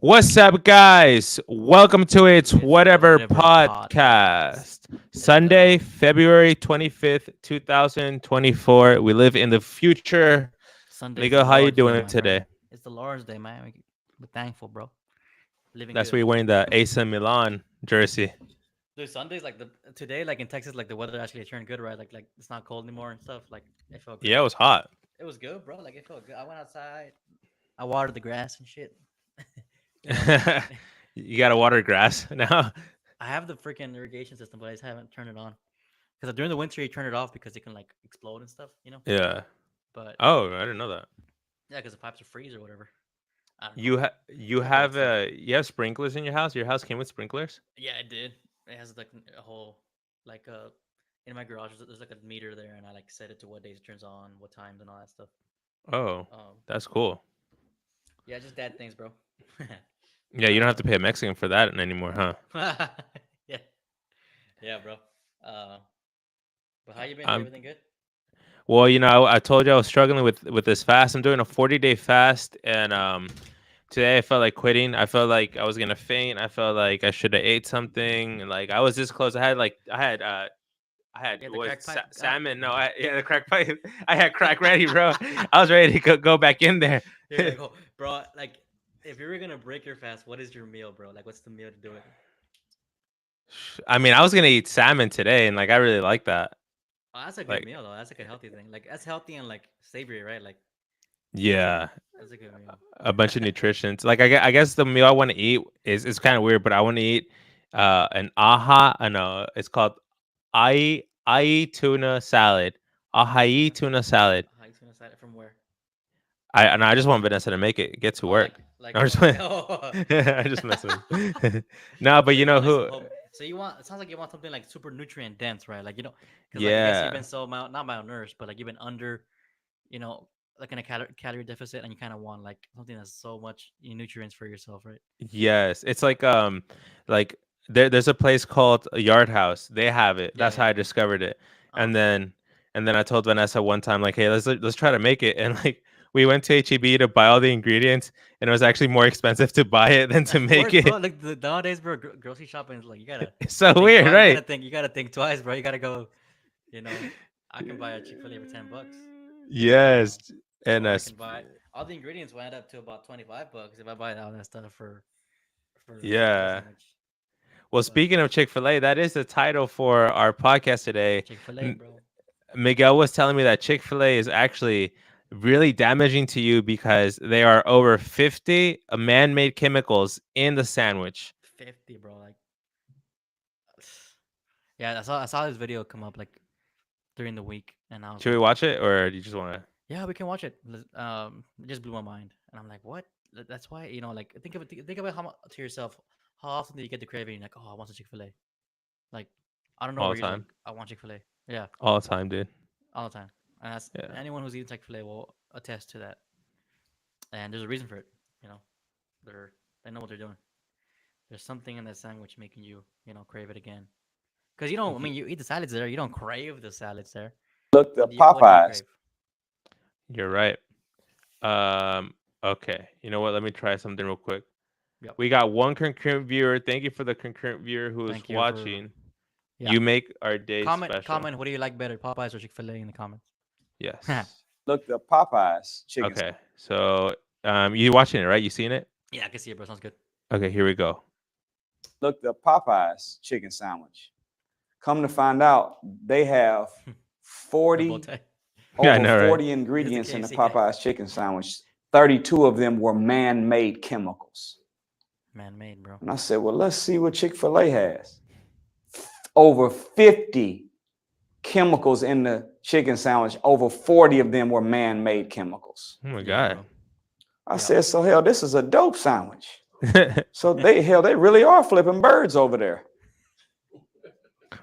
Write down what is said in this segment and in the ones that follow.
What's up, guys? Welcome to It's It's Whatever whatever podcast. podcast. Let's Sunday, go. February 25th, 2024. We live in the future. Sunday's Miguel, the how you Lord's doing Day, my today? friend. It's the Lord's Day, man. We're thankful, bro. Living That's good. where you're wearing the AC Milan jersey. Dude, Sunday's like the today, like in Texas, like the weather actually turned good, right? Like it's not cold anymore and stuff. Like it felt Yeah, great. it was hot. It was good, bro. Like it felt good. I went outside. I watered the grass and shit. You know. You got to water grass now. I have the freaking irrigation system, but I just haven't turned it on. Because during the winter, you turn it off because it can like explode and stuff. You know. Yeah. But Oh, I didn't know that. yeah, because the pipes are freeze or whatever. I don't know. You I got it have set up. sprinklers in your house? Your house came with sprinklers? Yeah, it did. It has like a whole like in my garage. There's like a meter there, and I like set it to what days it turns on, what times, and all that stuff. Oh, that's cool. Yeah, just dad things, bro. Yeah, you don't have uh, to pay a Mexican for that anymore, huh? yeah, yeah, bro. Uh, but how you been? Um, Everything good? well, I told you I was struggling with this fast. I'm doing a 40-day fast, and today I felt like quitting. I felt like I was gonna faint. I felt like I should have ate something. And like I was this close. I had Yeah, the what crack pipe. salmon. No, the crack pipe. I had crack ready, bro. I was ready to go back in there. You're like, oh, bro. Like, if you were gonna break your fast, what is your meal, bro? Like, what's the meal to do it? I mean, I was gonna eat salmon today, and like I really like that. Oh, that's a good Like, meal though. That's like a healthy thing. Like, that's healthy and like savory, right? Like, that's a yeah, that's a good meal. a bunch of nutritions. Like I guess the meal I want to eat is kind of weird, but I want to eat an aha. I know it's called ai tuna salad. Ahai tuna salad. How you gonna decide it from where? I just want Vanessa to make it. Get to Oh, work. like I'm just from oh, I just messing. No, but so you you know want like some who? home. So you want it sounds like you want something like super nutrient dense, right? Like because like I guess you've Yeah. been so not malnourished, but like you've been under, you know, like in a calorie deficit, and you kind of want like something that's so much nutrients for yourself, right? Yes. It's like there's a place called Yard House. They have it. Yeah, That's how yeah. I discovered it. Uh, And then I told Vanessa one time like, "Hey, let's try to make it." And like we went to HEB to buy all the ingredients, and it was actually more expensive to buy it than to of make course, bro. it. Like nowadays, bro, grocery shopping is like you gotta It's so think weird, twice. You right? gotta think. You gotta think twice, bro. You gotta go. You know, I can buy a Chick-Fil-A for $10. Yes. And Or I can buy all the ingredients will add up to about $25 if I buy all that stuff for a Chick-fil-A yeah. sandwich. Well, But speaking of Chick-fil-A, that is the title for our podcast today. Chick-fil-A, bro. Miguel was telling me that Chick-fil-A is actually really damaging to you because there are over 50 man-made chemicals in the sandwich. 50, bro. Like, yeah, I saw this video come up like during the week, and I was Should we like, watch it, or do you just want to? yeah, we can watch it. It just blew my mind, and I'm like, what? That's why like think about how much to yourself. How often do you get the craving? Like, oh, I want a Chick-fil-A. Like, I don't know All where the you're like, time, I want Chick-fil-A. Yeah, all the time, dude. all the time. And that's Yeah. anyone who's eaten Chick-fil-A will attest to that. And there's a reason for it. You know, they know what they're doing. There's something in that sandwich making you, crave it again. Because I Y- mean, you eat the salads there. You don't crave the salads there. Look the What do you Popeyes. crave? You're right. Um. Okay. You know what? Let me try something real quick. Yep. We got one concurrent viewer. Thank you for the concurrent viewer who is Thank you for watching. yeah. You make our day special. Comment. What do you like better, Popeyes or Chick-fil-A in the comments? Yeah, Yes. Look the Popeyes chicken. Okay. So, you watching it, right? You seen it? I can see it, bro. Sounds good. Okay, here we go. Look the Popeyes chicken sandwich. Come to find out, they have The bow 40 tie. Yeah, I over know, right? 40 ingredients in the KFC guy. Popeyes chicken sandwich. 32 of them were man-made chemicals. Man-made, bro. And I said, well, let's see what Chick-fil-A has. Over 50 chemicals in the chicken sandwich. Over 40 of them were man-made chemicals. Oh my Yeah, god. bro. I Yeah. said, so hell, this is a dope sandwich. So they really are flipping birds over there.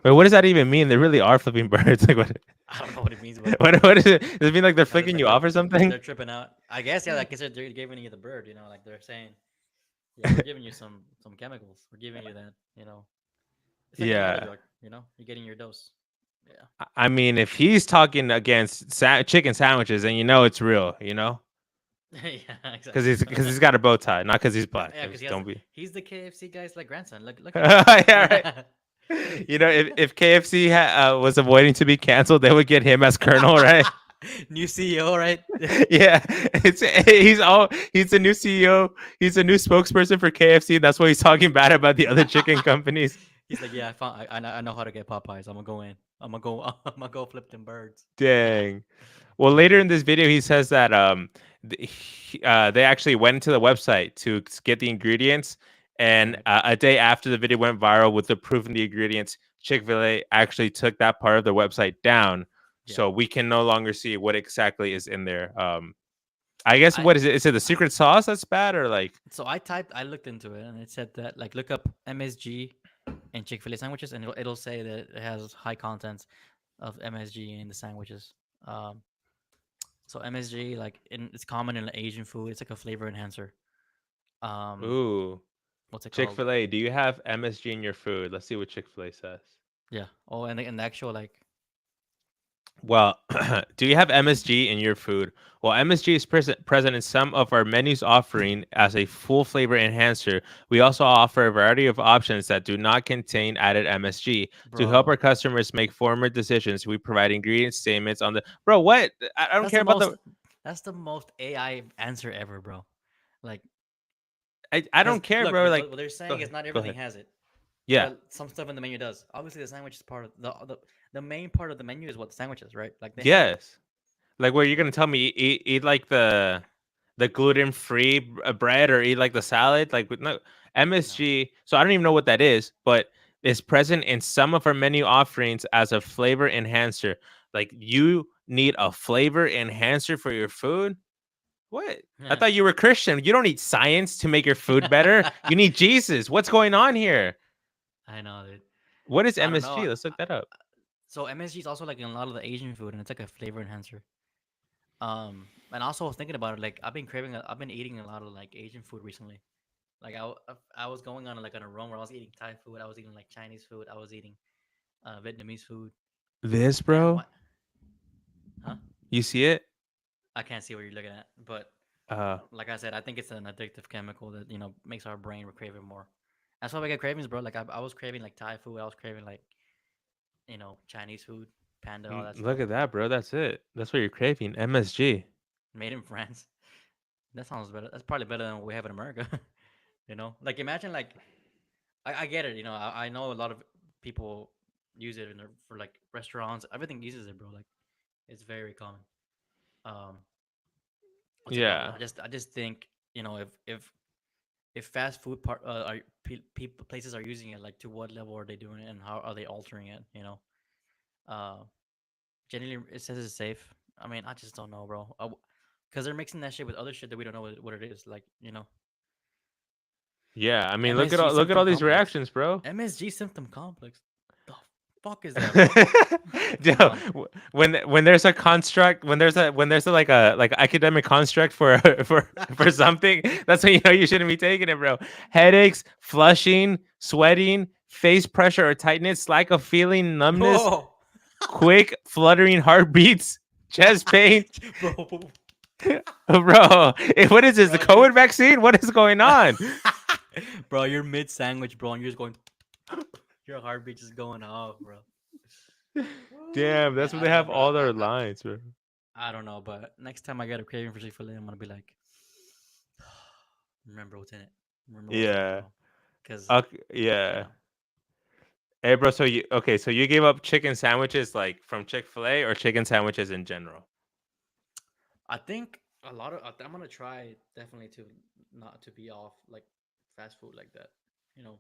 Wait, what does that even mean? They really are flipping birds. Like what? I don't know what it means, but What is it? Does it mean like they're I just flicking like you off or something? they're tripping out. I guess yeah. Like I said, they're giving you the bird. Like they're saying, yeah, we're giving you some chemicals. We're giving you that. It's like any other Yeah. drug. You're getting your dose. Yeah. I mean, if he's talking against chicken sandwiches, then you know it's real. You know. Yeah, because exactly. he's got a bow tie, not because he's black. Yeah, because Just don't be. he's the KFC guy's like grandson. Look at him. Yeah, right. You know, if KFC was avoiding to be canceled, they would get him as Colonel, right? New CEO, right? Yeah, he's a new CEO. He's a new spokesperson for KFC. That's why he's talking bad about the other chicken companies. He's like, yeah, I know how to get Popeyes. I'm gonna go in. I'm gonna go. I'm gonna go flip them birds. Dang. Well, later in this video, he says that they actually went to the website to get the ingredients, and Right. a day after the video went viral with the proof and the ingredients, Chick-fil-A actually took that part of the website down, Yeah. so we can no longer see what exactly is in there. I guess I what is it? Is it the secret sauce that's bad, or like? so I looked into it and it said that like look up MSG and Chick-fil-A sandwiches and it'll say that it has high contents of MSG in the sandwiches. Um, so MSG it's common in Asian food. It's like a flavor enhancer. Um, Ooh, what's it called? Chick-fil-A. Do you have MSG in your food? Let's see what Chick-fil-A says. Yeah. Oh, and the actual like Well, do you have MSG in your food? Well, MSG is present in some of our menus offering as a full flavor enhancer. We also offer a variety of options that do not contain added MSG. To help bro. our customers make informed decisions, we provide ingredient statements on the. Bro, what? I don't That's care the about most the. that's the most AI answer ever, bro. Like, I cause don't care, look, bro. what Like, they're go saying is ahead. not Go everything ahead. has it, Yeah. but some stuff in the menu does. Obviously, the sandwich is part of the main part of the menu is what the sandwich is, right? Like they have it. Yes. Like, where you're gonna tell me eat like the gluten free bread or eat like the salad? Like, with no No. MSG. So I don't even know what that is, but it's present in some of our menu offerings as a flavor enhancer. Like, you need a flavor enhancer for your food. What? I Yeah. thought you were Christian. You don't need science to make your food better. You need Jesus. What's going on here? I know, dude. What is So I don't know. MSG? Let's look that up. So MSG is also like in a lot of the Asian food, and it's like a flavor enhancer. And also I was thinking about it. Like I've been eating a lot of like Asian food recently. Like I was going on like on a run where I was eating Thai food, I was eating like Chinese food, I was eating Vietnamese food, This, and bro. what? Huh? You see it? I can't see what you're looking at, but Uh, like I said, I think it's an addictive chemical that makes our brain crave it more. That's why we get cravings, bro. Like I was craving like Thai food, I was craving like Chinese food, panda, all that Look stuff, at that, bro. That's it. That's what you're craving. MSG. made in France. That sounds better. That's probably better than what we have in America. Like imagine like I get it. I know a lot of people use it for like restaurants. Everything uses it, bro. Like it's very common. Um, what's it called? Yeah. I just think if fast food part are people places are using it, like to what level are they doing it and how are they altering it? Uh, generally it says it's safe. I mean, I just don't know, bro. Because they're mixing that shit with other shit that we don't know what it is. Like Yeah. I mean, MSG look at all symptom these complex. reactions, bro. MSG symptom complex. The fuck is that, bro? Yo, Hold on. when there's a construct, when there's a like academic construct for for something, that's when you know you shouldn't be taking it, bro. Headaches, flushing, sweating, face pressure or tightness, lack of feeling, numbness, Whoa. quick fluttering heartbeats, chest pain. Bro, Bro, what is this? The bro, you're COVID vaccine? What is going on? bro, you're mid sandwich, bro, and you're just going. Your heartbeat just going off, bro. Damn, Man, that's what I they don't know, have bro. all their lines, bro. I don't know, but next time I get a craving for Chick-fil-A, I'm gonna be like, remember what's in it. Remember what's in it, Yeah. bro. Because Okay, you yeah. know, Hey, bro. So you gave up chicken sandwiches like from Chick-fil-A or chicken sandwiches in general? I think a lot of I'm gonna try definitely to not to be off like fast food like that. You know,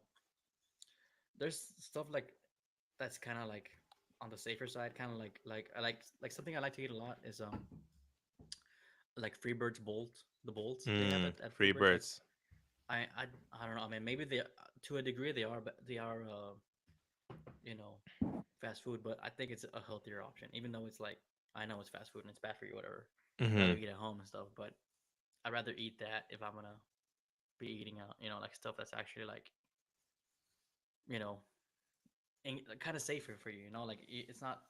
there's stuff like that's kind of like on the safer side, kind of like I like something I like to eat a lot is like Freebird's Bolt, the bolts they have at Free Freebird's. Like birds. I I I don't know. I mean, maybe they to a degree they are, but they are you know fast food. But I think it's a healthier option, even though it's like I know it's fast food and it's bad for you, whatever. I'd rather Mm-hmm. eat at home and stuff, but I'd rather eat that if I'm gonna be eating out, like stuff that's actually like you know kind of safer for you. Like it's not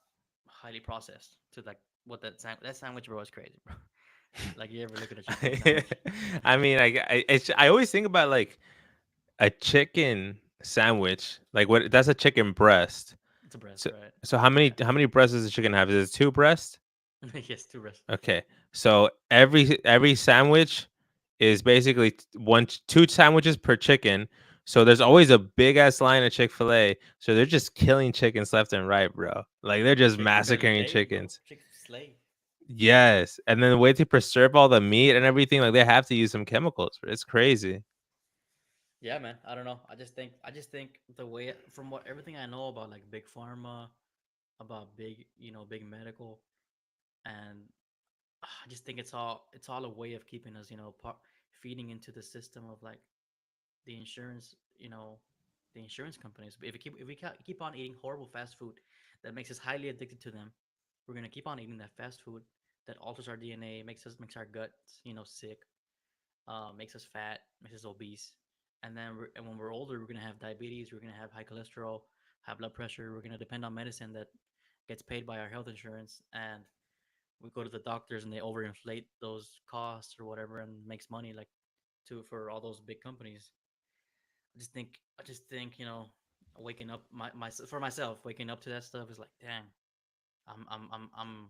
highly processed to like what that sandwich bro is crazy, bro. Like you ever look at a Chick-fil-A sandwich? I mean, I always think about like a chicken sandwich. Like what? That's a chicken breast. It's a breast, So right? so Yeah. how many breasts does a chicken have? Is it two breasts? Yes, two breasts. Okay. So every sandwich is basically two sandwiches per chicken. So there's always a big ass line of Chick-fil-A. So they're just killing chickens left and right, bro. Like they're just massacring Chick-fil-A, bro. chickens. Chick-fil-A. Yes. And then the way to preserve all the meat and everything, like they have to use some chemicals. It's crazy. Yeah, man. I don't know. I just think the way from what everything I know about like big pharma, about big, big medical, and I just think it's all a way of keeping us, feeding into the system of like the insurance, the insurance companies. But if we keep on eating horrible fast food that makes us highly addicted to them, we're gonna keep on eating that fast food that alters our DNA, makes our guts, sick, makes us fat, makes us obese, and when we're older, we're gonna have diabetes, we're gonna have high cholesterol, high blood pressure. We're gonna depend on medicine that gets paid by our health insurance, and we go to the doctors and they overinflate those costs or whatever and makes money like to for all those big companies. I just think waking up for myself, waking up to that stuff is like, dang, I'm I'm I'm I'm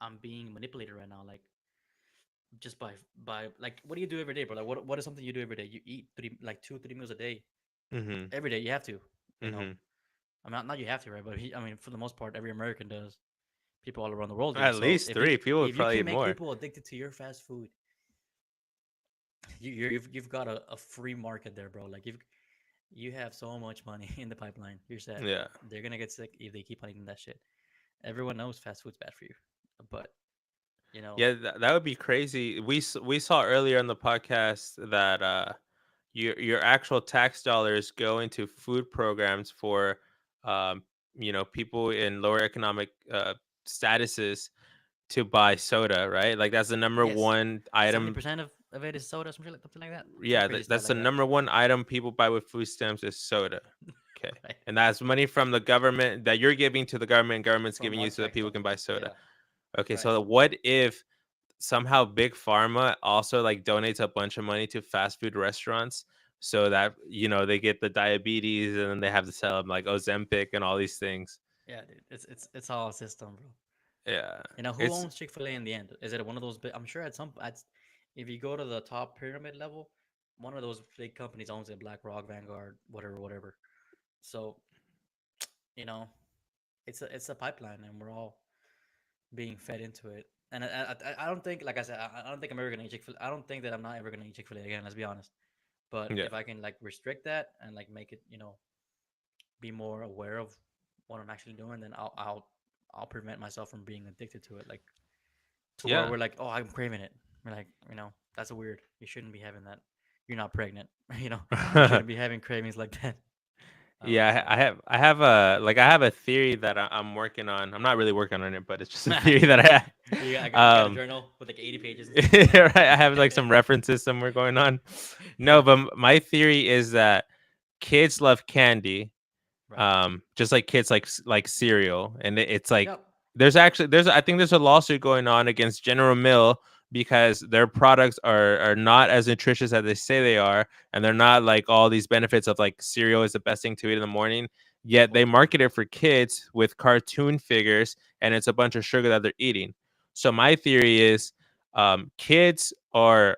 I'm being manipulated right now. Like just by like, what do you do every day, bro? Like what is something you do every day? You eat like 2 3 meals a day Mhm. every day. You have to, you know. Mhm. I mean, not you have to, right? But I mean, for the most part, every American does. People all around the world do. At So least if you three. People would if you probably can eat make more. people addicted to your fast food, you've got a free market there, bro. Like you have so much money in the pipeline. You're set. Yeah. They're gonna get sick if they keep on eating that shit. Everyone knows fast food's bad for you, but you know, Yeah, that would be crazy. We saw earlier on the podcast that your actual tax dollars go into food programs for um people in lower economic statuses to buy soda, right? Like that's the number yes, one 70% item. of it is soda, something like that, some Yeah, crazy stat that's the like that. number one item people buy with food stamps is soda. Okay. Right, And that's money from the government that you're giving to the government, government's from giving our you so that tax people can buy dollars. soda. Yeah, Okay, right. so what if somehow big pharma also like donates a bunch of money to fast food restaurants so that they get the diabetes and then they have to sell them like Ozempic and all these things. Yeah, dude, it's all a system, bro. Yeah, Who it's owns Chick-fil-A in the end? Is it one of those big? I'm sure if you go to the top pyramid level, one of those big companies owns it. BlackRock, Vanguard, whatever, whatever. So you know, it's a pipeline, and we're all being fed into it. And I don't think, like I said, I don't think I'm ever gonna eat Chick-fil-A. I don't think that I'm not ever gonna eat Chick-fil-A again. Let's be honest. But yeah. if I can like restrict that and like make it, be more aware of what I'm actually doing, then I'll prevent myself from being addicted to it. Like to where Yeah. we're like, oh, I'm craving it. We're like, that's weird. You shouldn't be having that. You're not pregnant. You shouldn't be having cravings like that. Yeah, So I have a theory that I'm working on. I'm not really working on it, but it's just a theory that I you got a have. journal with like 80 pages and stuff. Right, I have like some references somewhere going on. No, Yeah. but my theory is that kids love candy, Right. just like kids like cereal, and it's like Yep. there's I think there's a lawsuit going on against General Mill because their products are not as nutritious as they say they are, and they're not like all these benefits of like cereal is the best thing to eat in the morning. Yet they Totally. market it for kids with cartoon figures, and it's a bunch of sugar that they're eating. So my theory is, kids are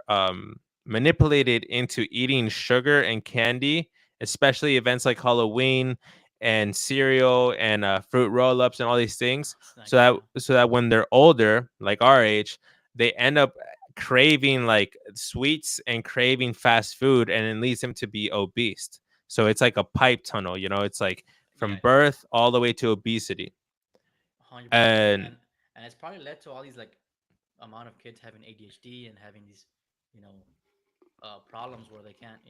manipulated into eating sugar and candy, especially events like Halloween and cereal and fruit roll-ups and all these things, so Snacks. Yeah. that when they're older, like our age, they end up craving like sweets and craving fast food, and it leads them to be obese. So it's like a pipe tunnel, it's like from Yeah. birth all the way to obesity. 100%. And And it's probably led to all these like amount of kids having ADHD and having these, you know, problems where they can't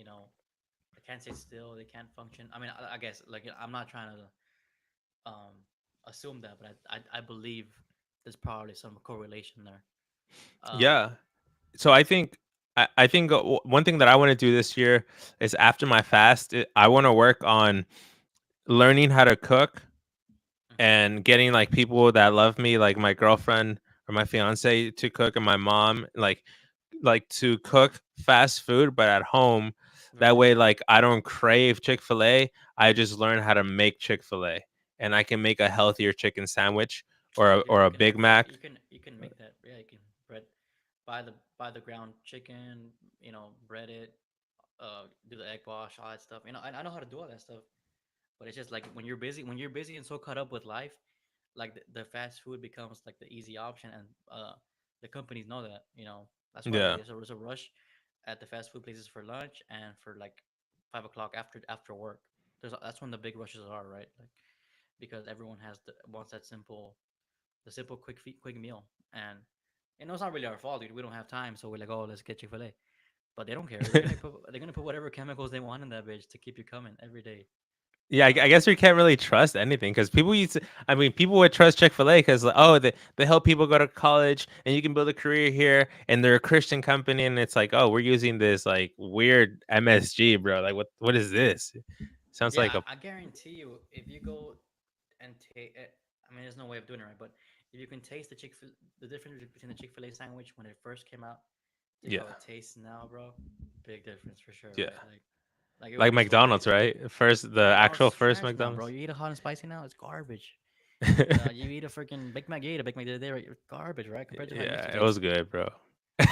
sit still, they can't function. I mean, I guess like I'm not trying to um assume that, but I believe there's probably some correlation there. Um, yeah, so I think one thing that I want to do this year is after my fast, I want to work on learning how to cook mhm. and getting like people that love me, like my girlfriend or my fiance to cook and my mom like to cook fast food but at home. That Right. way like I don't crave Chick-fil-A. I just learn how to make Chick-fil-A and I can make a healthier chicken sandwich or Yeah, a Big Mac. you can make that. Yeah, you can bread buy the ground chicken. Bread it. Do the egg wash, all that stuff. I know how to do all that stuff. But it's just like when you're busy and so caught up with life, like the fast food becomes like the easy option, and the companies know that. That's why Yeah. there's a rush at the fast food places for lunch and for like 5 o'clock after work. That's when the big rushes are, right? Like because everyone wants that simple quick meal, and it's not really our fault, dude. We don't have time, so we're like, oh, let's get Chick-fil-A. But they don't care. They're gonna put whatever chemicals they want in that bitch to keep you coming every day. Yeah, I guess we can't really trust anything because people used to. I mean, people would trust Chick-fil-A because, oh, they help people go to college and you can build a career here, and they're a Christian company, and it's like, oh, we're using this like weird MSG, bro. Like, what is this? Sounds Yeah, like a I guarantee you, if you go and take, I mean, there's no way of doing it right, but if you can taste the difference between the Chick-fil-A sandwich when it first came out to yeah, how it tastes now, bro, big difference for sure, yeah, right? Like it would like be so McDonald's, crazy. right? First, the McDonald's actual is first trash now, bro. McDonald's. You eat a hot and spicy now, it's garbage. You eat a freaking Big Mac, you ate a Big Mac the other day, right? It's garbage, right? Compared to how it used to Yeah, it taste. was good, bro.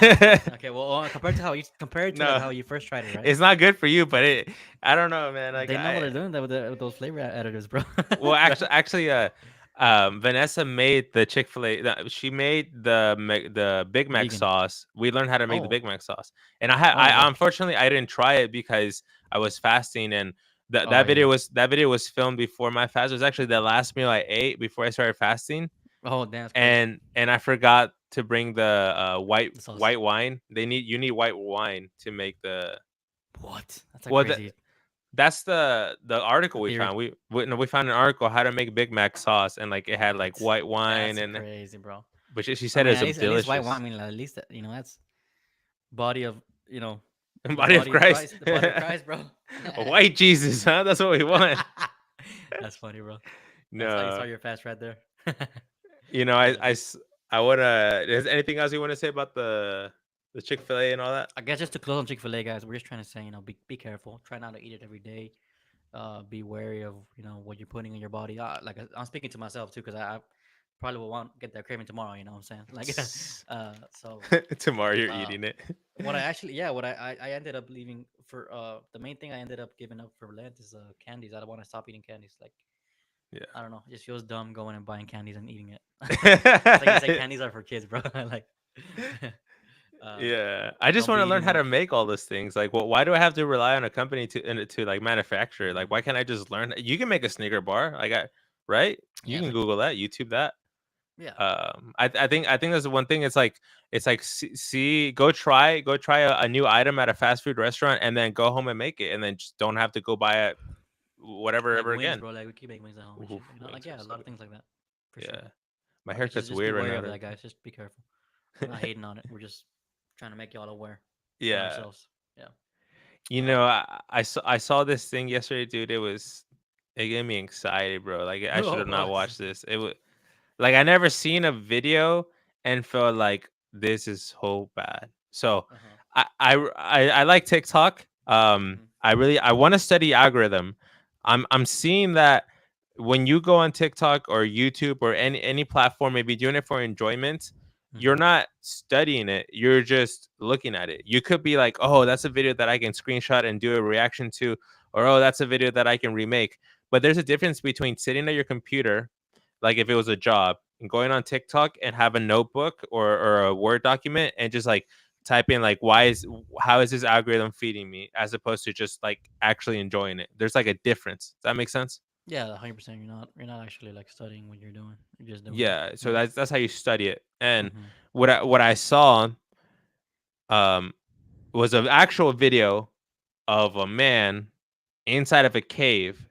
Oh, okay, okay. Well, compared to compared to like No, how you first tried it, right? it's not good for you, but I don't know, man. Like They know what they're doing that with those flavor additives, bro. well, Right? actually, Vanessa made the Chick-fil-A. She made the Big Mac Vegan. sauce. We learned how to make the Oh, Big Mac sauce, and I okay. unfortunately I didn't try it because I was fasting, and Oh yeah. that video was filmed before my fast. It was actually the last meal I ate before I started fasting, Oh, damn, that's crazy. and I forgot to bring the The sauce. white wine. You need white wine to make the What? That's a well crazy that's the article we theory. found. We no, we found an article how to make Big Mac sauce, and like it had like What? white wine, That's and crazy, bro. but she I said it mean, was at least white wine. delicious. I mean, at least that's body of the Body of body of Christ, Christ, the body of Christ, bro. white Jesus, huh? That's what we want. That's funny, bro. That's how you No, start your fast right there. I But I wanna. Is anything else you want to say about the Chick-fil-A and all that? I guess just to close on Chick-fil-A, guys, we're just trying to say, be careful. Try not to eat it every day. Be wary of what you're putting in your body. I'm speaking to myself too, because I probably will want get that craving tomorrow. You know what I'm saying? Like, so Tomorrow you're uh, eating it. what I actually, yeah, what I ended up leaving for the main thing I ended up giving up for Lent is candies. I don't want to stop eating candies. Like, I don't know, it just feels dumb going and buying candies and eating it. It's like you say Yeah. candies are for kids, bro. Like, uh, Yeah, I just don't want be to learn eating how to them. make all those things. Like, well, why do I have to rely on a company to like manufacture it? Like, Mhm. why can't I just learn? You can make a Snicker bar, like right? You Yeah, it's can like Google that, YouTube that. yeah, I think that's the one thing. It's like go try a new item at a fast food restaurant, and then go home and make it, and then just don't have to go buy it whatever like ever wings, again. bro. Like we keep making wings at home and Oof, shit. Like wings are yeah, a so lot of good. things like that, for sure. Yeah, my But haircut's just be weird right wary now. of that, guys. Just be careful. We're not hating on it. We're just trying to make y'all aware and Yeah, ourselves. Yeah. you know, I saw this thing yesterday, dude. It gave me anxiety, bro. Like I should Oh, have not what? watched this. It was like I never seen a video and felt like this is so bad. So Uh huh. I like TikTok. Mhm. I want to study algorithm. I'm seeing that when you go on TikTok or YouTube or any platform, maybe doing it for enjoyment, you're Mhm. not studying it. You're just looking at it. You could be like, oh, that's a video that I can screenshot and do a reaction to, or oh, that's a video that I can remake. But there's a difference between sitting at your computer, like if it was a job, and going on TikTok and have a notebook or a Word document and just like type in like how is this algorithm feeding me, as opposed to just like actually enjoying it. There's like a difference. Does that make sense? Yeah, 100%. You're not actually like studying what you're doing. You're just doing it. Yeah. So that's how you study it. And Mhm. what I saw um was an actual video of a man inside of a cave,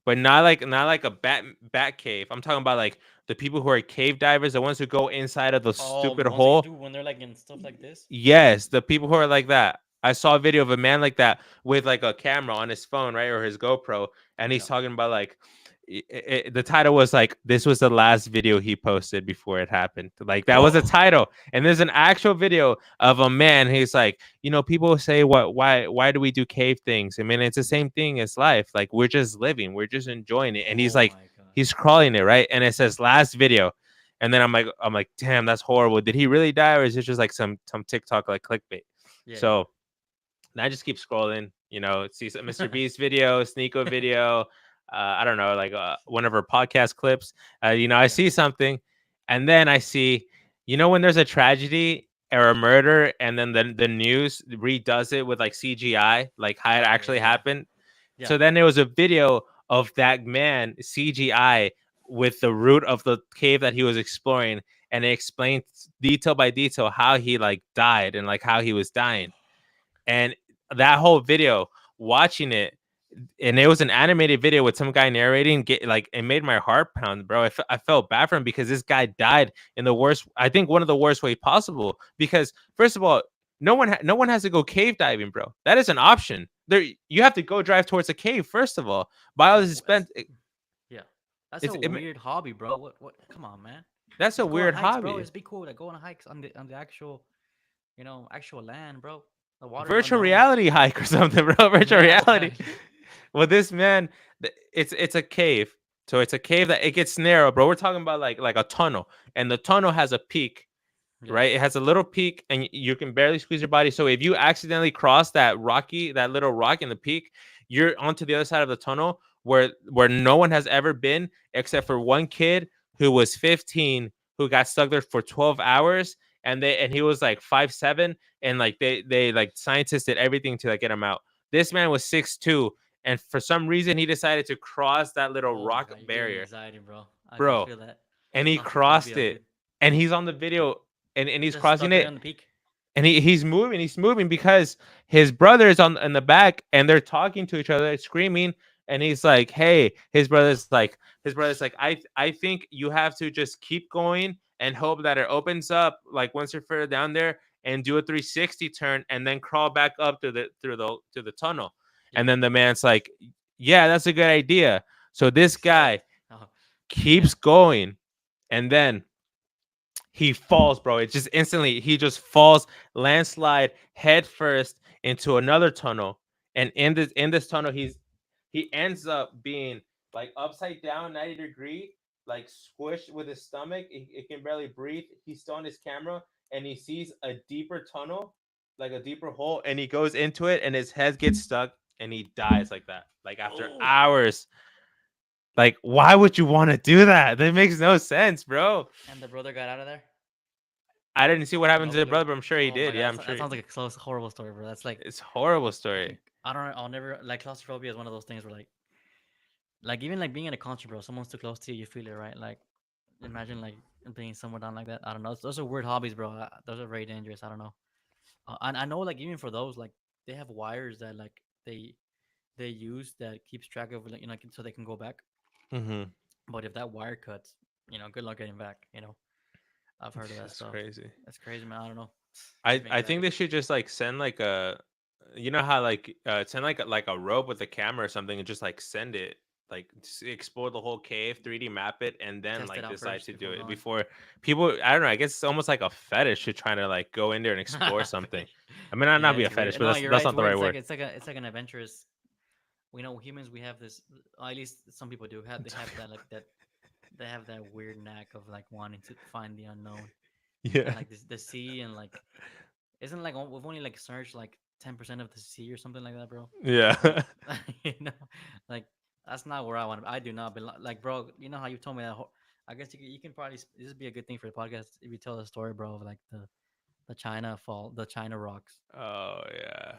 but not like a bat cave. I'm talking about like the people who are cave divers, the ones who go inside of the Oh, stupid the ones they hole. do when they're like in stuff like this. Yes, the people who are like that. I saw a video of a man like that with like a camera on his phone, right, or his GoPro, and he's Yeah. talking about like the title was like, this was the last video he posted before it happened. Like that was the title. And there's an actual video of a man. He's like, people say, why do we do cave things? I mean, it's the same thing as life. Like we're just living, we're just enjoying it. And he's Oh like, my god. he's crawling it, right? And it says last video. And then I'm like, damn, that's horrible. Did he really die, or is it just like some TikTok like clickbait? Yeah, yeah. So and I just keep scrolling, see some Mr. Beast video, Sneeko video. I don't know, like one of her podcast clips. I Yeah. see something, and then I see, when there's a tragedy or a murder, and then the news redoes it with like CGI, like how it Yeah, yeah, actually yeah. happened. Yeah. So then there was a video of that man CGI with the root of the cave that he was exploring, and it explained detail by detail how he like died and like how he was dying. And that whole video, watching it, and it was an animated video with some guy narrating, it made my heart pound, bro. I felt bad for him because this guy died in the worst, I think one of the worst way possible. Because first of all, no one has to go cave diving, bro. That is an option. There, you have to go drive towards a cave first of all. Buy all this spent. Yeah. That's It's a it, weird hobby, bro. What come on, man. that's a Just go on weird hikes, bro. hobby. Just be cool. Like go on hikes on the actual, actual land, bro. The water's Virtual unknown. reality hike or something, bro. Virtual Yeah. reality. Well, this man, it's a cave. So it's a cave that it gets narrow, bro. We're talking about like a tunnel, and the tunnel has a peak, Yeah. right? It has a little peak, and you can barely squeeze your body. So if you accidentally cross that little rock in the peak, you're onto the other side of the tunnel where no one has ever been except for one kid who was 15 who got stuck there for 12 hours, and he was like 5'7", and like they like scientists did everything to like get him out. This man was 6'2", and for some reason he decided to cross that little Oh my rock god, you're giving me barrier, anxiety, bro. I can bro. feel that. And he Not gonna be crossed that it, good. and he's on the video, and he's Just crossing stuck there it, on the peak. and he's moving because his brother is on in the back, and they're talking to each other, screaming. And he's like, hey, his brother's like, I think you have to just keep going and hope that it opens up like once you're further down there, and do a 360 turn and then crawl back up to the tunnel. Yeah. And then the man's like, yeah, that's a good idea. So this Except, guy oh, yeah. keeps going, and then he falls, bro. It just instantly, he just falls, landslide head first into another tunnel. And in this tunnel, he ends up being like upside down, 90-degree, like squished with his stomach. He can barely breathe. He's still on his camera, and he sees a deeper tunnel, like a deeper hole, and he goes into it, and his head gets stuck, and he dies like that, like after Oh. hours. Like, why would you want to do that? That makes no sense, bro. And the brother got out of there. I didn't see what happened No to the clue. brother, but I'm sure he Oh my did. god, Yeah, I'm that sure. sounds like a close, horrible story, bro. That's It's a horrible like story. I don't. I'll never like claustrophobia is one of those things where like even like being in a concert, bro. Someone's too close to you, you feel it, right? Like imagine like being somewhere down like that. I don't know. Those are weird hobbies, bro. Those are very dangerous. I don't know. And I know like even for those like they have wires that like they use that keeps track of like so they can go back. Mm-hmm. But if that wire cuts, good luck getting back. I've heard of that That's stuff. crazy. That's crazy, man. I don't know. I Gives me I think anxiety. they should just like send like how like send like a rope with a camera or something, and just like send it, like explore the whole cave, 3D map it, and then Test it like out decide first to do before it going. before people. I don't know. I guess it's almost like a fetish to trying to like go in there and explore something. I mean, not Yeah, be a it's fetish, weird. but No, that's you're that's right. It's not the weird. right It's like word. it's like an adventurous. We know humans. We have this. Or at least some people do. Have they have that like that. They have that weird knack of like wanting to find the unknown and Yeah. like the sea and like isn't like we've only like searched like 10% of the sea or something like that, bro. Like Yeah. you know, like that's not where I want to. I do not belong. Like, bro, you know how you told me that. I guess you can probably this would be a good thing for the podcast if you tell the story, bro, of like the China fall, the China rocks. Oh yeah.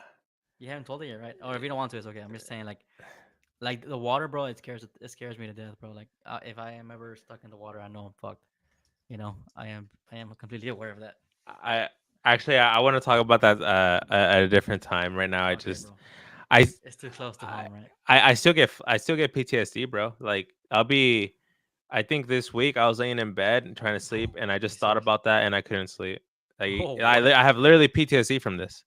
You haven't told it yet, right? Or if you don't want to, it's okay. I'm just saying, like the water, bro. It scares me to death, bro. Like, if I am ever stuck in the water, I know I'm fucked. I am completely aware of that. I actually I want to talk about that at a different time. Right now, I Okay, just bro. I It's too close to I home, right? I still get PTSD, bro. Like I think this week I was laying in bed and trying to sleep, and I You just thought slept. about that, and I couldn't sleep. Like Oh, what? I have literally PTSD from this.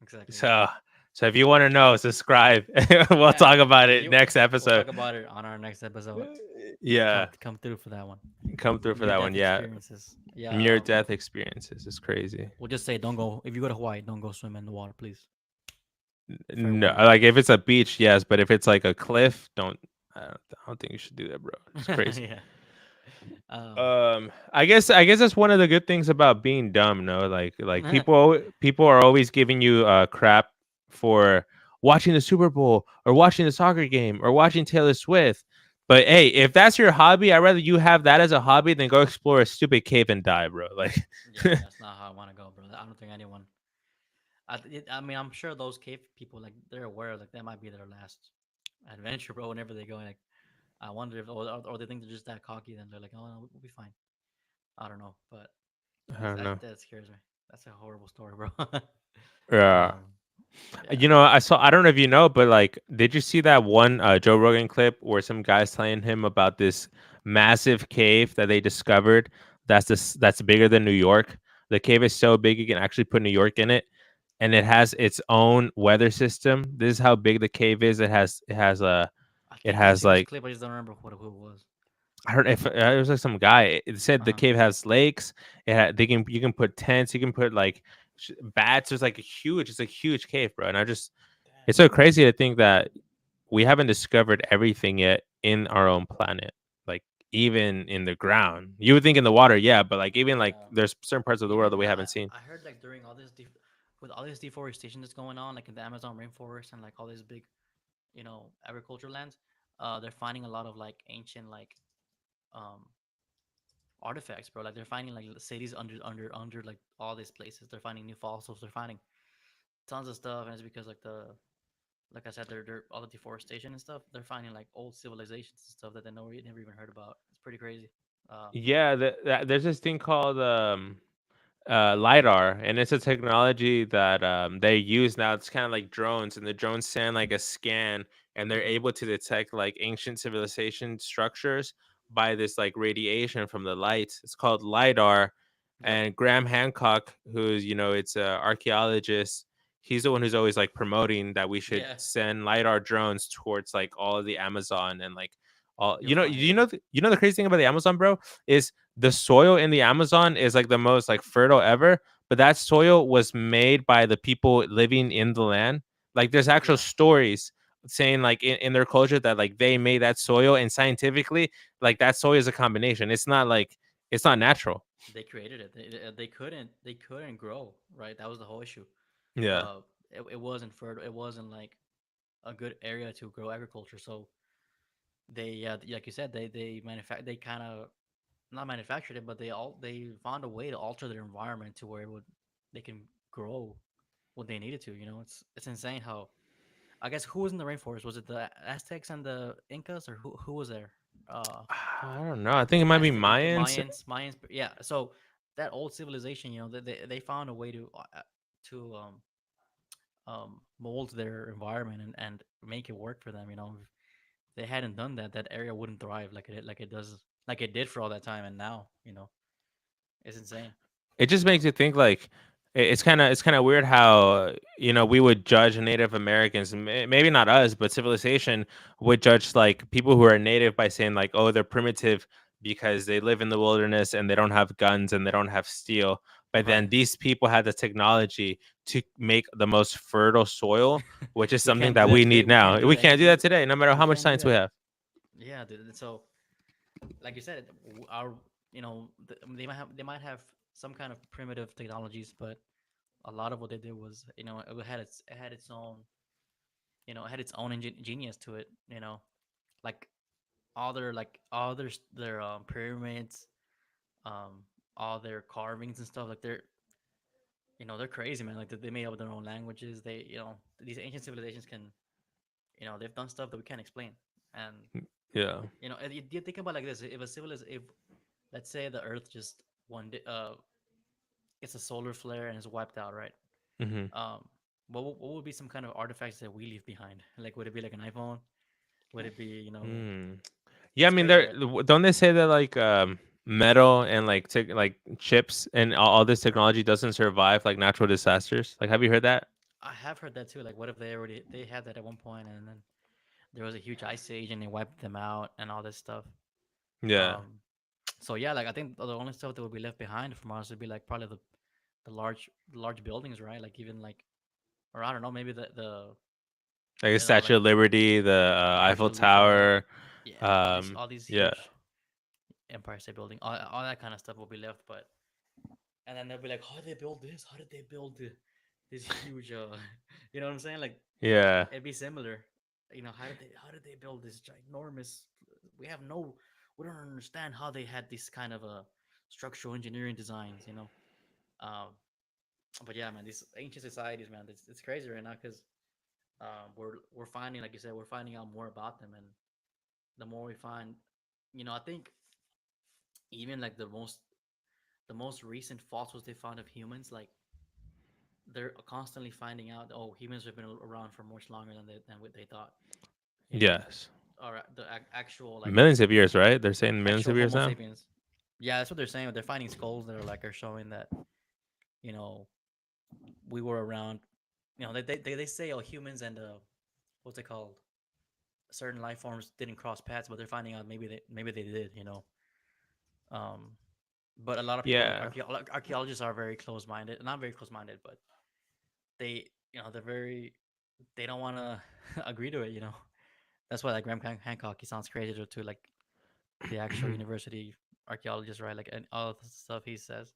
Exactly. So So if you want to know, subscribe. We'll Yeah, talk about if it you, next we'll talk episode. about it on our next episode. Yeah, Come through for that one. come through for Near that one. death Yeah, experiences. Yeah. near death experiences is crazy. We'll just say don't go if you go to Hawaii. Don't go swim in the water, please. Fair No, warning. like if it's a beach, yes, but if it's like a cliff, don't. I don't think you should do that, bro. It's crazy. Yeah. Um. I guess that's one of the good things about being dumb. No, like people are always giving you crap for watching the Super Bowl or watching the soccer game or watching Taylor Swift. But hey, if that's your hobby, I'd rather you have that as a hobby than go explore a stupid cave and die, bro. Like, Yeah, that's not how I want to go, bro. I don't think anyone. I mean, I'm sure those cave people like they're aware like that might be their last adventure, bro. Whenever they go, like, I wonder if or they think they're just that cocky, then they're like, oh, no, we'll be fine. I don't know, but I don't know. that scares me. That's a horrible story, bro. Yeah. um, yeah. You know, I don't know if you know, but like, did you see that one Joe Rogan clip where some guys telling him about this massive cave that they discovered that's bigger than New York? The cave is so big you can actually put New York in it, and it has its own weather system. This is how big the cave is. I it think I've has seen this like clip. I just don't remember who it was. I don't know if it was like some guy. It said Uh the huh. cave has lakes. They can you can put tents. You can put like bats. There's like a huge. It's a huge cave, bro. And it's so crazy to think that we haven't discovered everything yet in our own planet. Like even in the ground, you would think in the water, yeah, but like even like Yeah. there's certain parts of the world that we haven't seen. I heard like during all this with all this deforestation that's going on, like in the Amazon rainforest and like all these big, agricultural lands, they're finding a lot of like ancient like um artifacts, bro. Like they're finding like cities under like all these places. They're finding new fossils. They're finding tons of stuff, and it's because like like I said, they're all the deforestation and stuff. They're finding like old civilizations and stuff that they never even heard about. It's pretty crazy. Yeah, there's this thing called lidar, and it's a technology that they use now. It's kind of like drones, and the drones send like a scan, and they're Mm-hmm. able to detect like ancient civilization structures by this like radiation from the light. It's called lidar. Yep. And Graham Hancock, who's it's a archaeologist, he's the one who's always like promoting that we should Yeah. send lidar drones towards like all of the Amazon and like all You'll find the crazy thing about the Amazon, bro, is the soil in the Amazon is like the most like fertile ever, but that soil was made by the people living in the land. Like there's actual Yeah. stories saying like in their culture that like they made that soil, and scientifically like that soil is a combination. It's not natural. They created it. They couldn't grow, right? That was the whole issue. Yeah. It wasn't fertile. It wasn't like a good area to grow agriculture. So like you said, they kind of not manufactured it, but they found a way to alter their environment to where they can grow what they needed to. It's insane how. I guess who was in the rainforest? Was it the Aztecs and the Incas, or who was there? Uh, I don't know. I think it might be Aztec, Inca, Mayans. Mayans. Yeah. So that old civilization, they found a way to mold their environment and make it work for them. If they hadn't done that, that area wouldn't thrive like it did for all that time. And now, it's insane. It just makes you think like it's kind of weird how we would judge Native Americans, maybe not us, but civilization would judge like people who are native by saying like, oh, they're primitive because they live in the wilderness and they don't have guns and they don't have steel. But then Right. these people had the technology to make the most fertile soil, which is We something can't do that that we today. need We can't now. do We that. can't do that today, no matter We how much can't do science we that. have. Yeah, dude. So, like you said, our they might have some kind of primitive technologies, but a lot of what they did was it had its own genius to it. Like their pyramids, um, all their carvings and stuff. Like they're crazy, man. Like they made up their own languages. These ancient civilizations they've done stuff that we can't explain. And Yeah. you think about it like this: if let's say the Earth just one day gets a solar flare and is wiped out, right? Hmm. Um, what would be some kind of artifacts that we leave behind? Like, would it be like an iPhone? Would it be Yeah, I it's mean, crazy, right? don't they say that like metal and like like chips and all this technology doesn't survive like natural disasters? Like, have you heard that? I have heard that too. Like, what if they had that at one point, and then there was a huge ice age, and they wiped them out, and all this stuff. Yeah. Um, so yeah, like I think the only stuff that would be left behind from us would be like probably the large buildings, right? Like even like, or I don't know, maybe the Like a like Statue of Liberty, the the Burj Eiffel Khalifa, Tower. yeah, all these Yeah. huge Empire State Building, all that kind of stuff will be left. But and then they'll be like, how did they build this? How did they build this huge? You know what I'm saying? Like Yeah. it'd be similar. You know, how did they build this ginormous? We have no, we don't understand how they had this kind of a structural engineering designs. Um, but yeah, man, these ancient societies, man, it's crazy right now because we're finding, like you said, we're finding out more about them, and the more we find, I think even like the most recent fossils they found of humans, like they're constantly finding out, oh, humans have been around for much longer than what they thought, you know, Yes. or the actual like Millions of years, right? They're saying millions actual of years Homo now. sapiens. Yeah, that's what they're saying. They're finding skulls that are showing that you know we were around. They say humans and what's it called? Certain life forms didn't cross paths, but they're finding out maybe they did. Um, but a lot of people like Yeah. archaeologists are very close minded, not very close minded, but they don't want to agree to it. That's why like Hancock, he sounds crazy to like the actual university archaeologist, right? Like and all the stuff he says.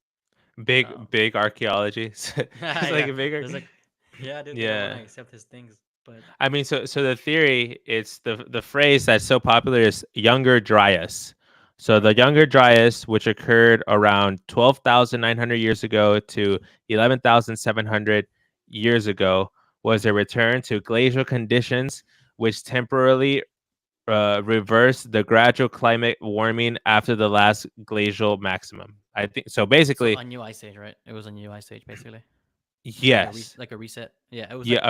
Big Um, big archaeology. It's like yeah, a bigger. there's like, yeah, dude, they don't want Yeah. to accept his things, but I mean, so the theory, it's the phrase that's so popular is Younger Dryas. So the right. Younger Dryas, which occurred around 12,900 years ago to 11,700 years ago, was a return to glacial conditions, which temporarily reversed the gradual climate warming after the last glacial maximum. I think so. So Basically, a new ice age, right? It was a new ice age, basically, yes, like a reset. Yeah, it was yeah, like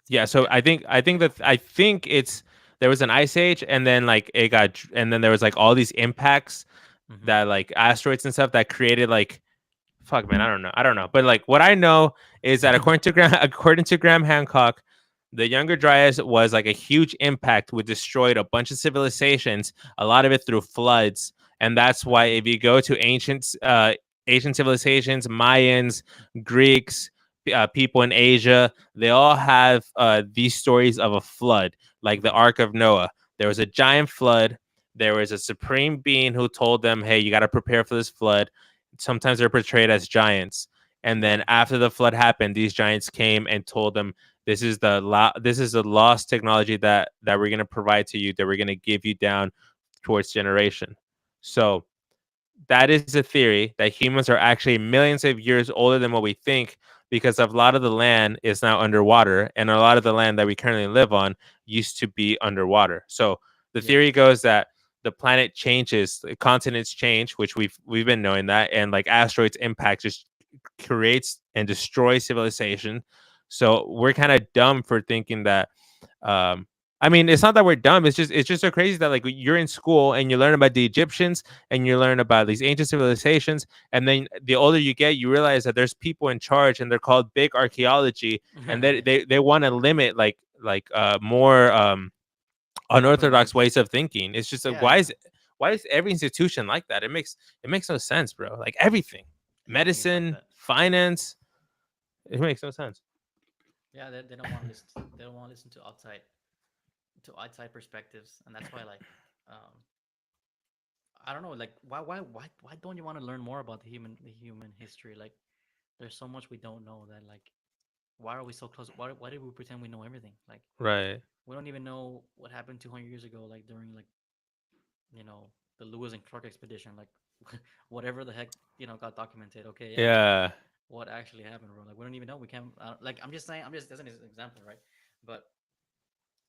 yeah. So yeah. I think it's there was an ice age, and then like and then there was like all these impacts Mm-hmm. that like asteroids and stuff that created like fuck man, I don't know, but like what I know is that according to Graham Hancock, the Younger Dryas was like a huge impact, which destroyed a bunch of civilizations, a lot of it through floods. And that's why Mm-hmm. if you go to ancient civilizations, Mayans, Greeks, people in Asia, they all have these stories of a flood, like the Mm-hmm. Ark of Noah. There was a giant flood. There was a supreme being who told them, "Hey, you got to prepare for this flood." Sometimes they're portrayed as giants. And then Mm-hmm. after the flood happened, these giants came and told them, this is the lost technology that we're going to provide to you, that we're going to give you down towards generation." So that is a theory that humans are actually millions of years older than what we think, because of a lot of the land is now underwater, and a lot of the land that we currently live on used to be underwater. So the Yeah. theory goes that the planet changes, the continents change, which we've been knowing that, and like asteroids impact just creates and destroys civilization. So we're kind of dumb for thinking that. Um, I mean, it's not that we're dumb. It's just so crazy that like you're in school and you learn about the Egyptians and you learn about these ancient civilizations, and then the older you get, you realize that there's people in charge, and they're called big archaeology, and they want to limit like more unorthodox Information. ways of thinking. It's just like Yeah, yeah. why is every institution like that? It makes no sense, bro. Like everything, Everything is like medicine, that. finance, it makes no sense. Yeah, they don't want to listen. They don't want to listen to outside perspectives, and that's why like um I don't know, like why don't you want to learn more about the human history? Like there's so much we don't know that like why are we so close? Why did we pretend we know everything? Like Right. we don't even know what happened 200 years ago, like during like you know the Lewis and Clark expedition, like whatever the heck got documented. Okay, yeah, but Yeah. what actually happened, bro? Like we don't even know. We can't like I'm just saying. I'm just as an example, right? But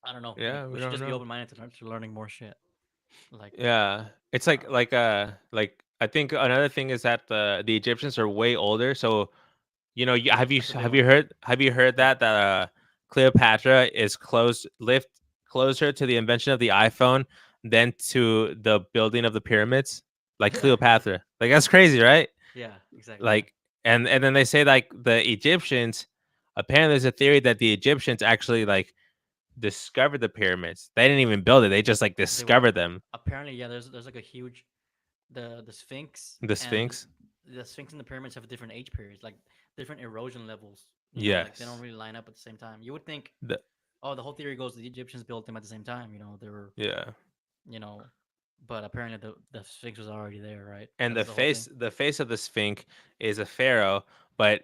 I don't know. Like Yeah, we we should don't just be know. open minded to learning more shit. Like Yeah, it's I don't know. like I think another thing is that the Egyptians are way older. So Yeah, have you that's a big have one. you heard have you heard Yeah. that Cleopatra is lift closer to the invention of the iPhone than to the building of the pyramids? Like Yeah. Cleopatra, like that's crazy, right? Yeah. Exactly. Yeah. Like and then they say like the Egyptians, apparently there's a theory that the Egyptians actually like discovered the pyramids. They didn't even build it. They just like They were discovered them. apparently, yeah. There's like a huge the Sphinx The and Sphinx. the Sphinx and the pyramids have different age periods, like different erosion levels. You know, like they don't Yes. really line up at the same time. You would think, The oh, the whole theory goes the Egyptians built them at the same time. You know, they were, yeah. you know, but apparently the Sphinx was already there, right? And That's the whole thing. the face of the Sphinx is a pharaoh, but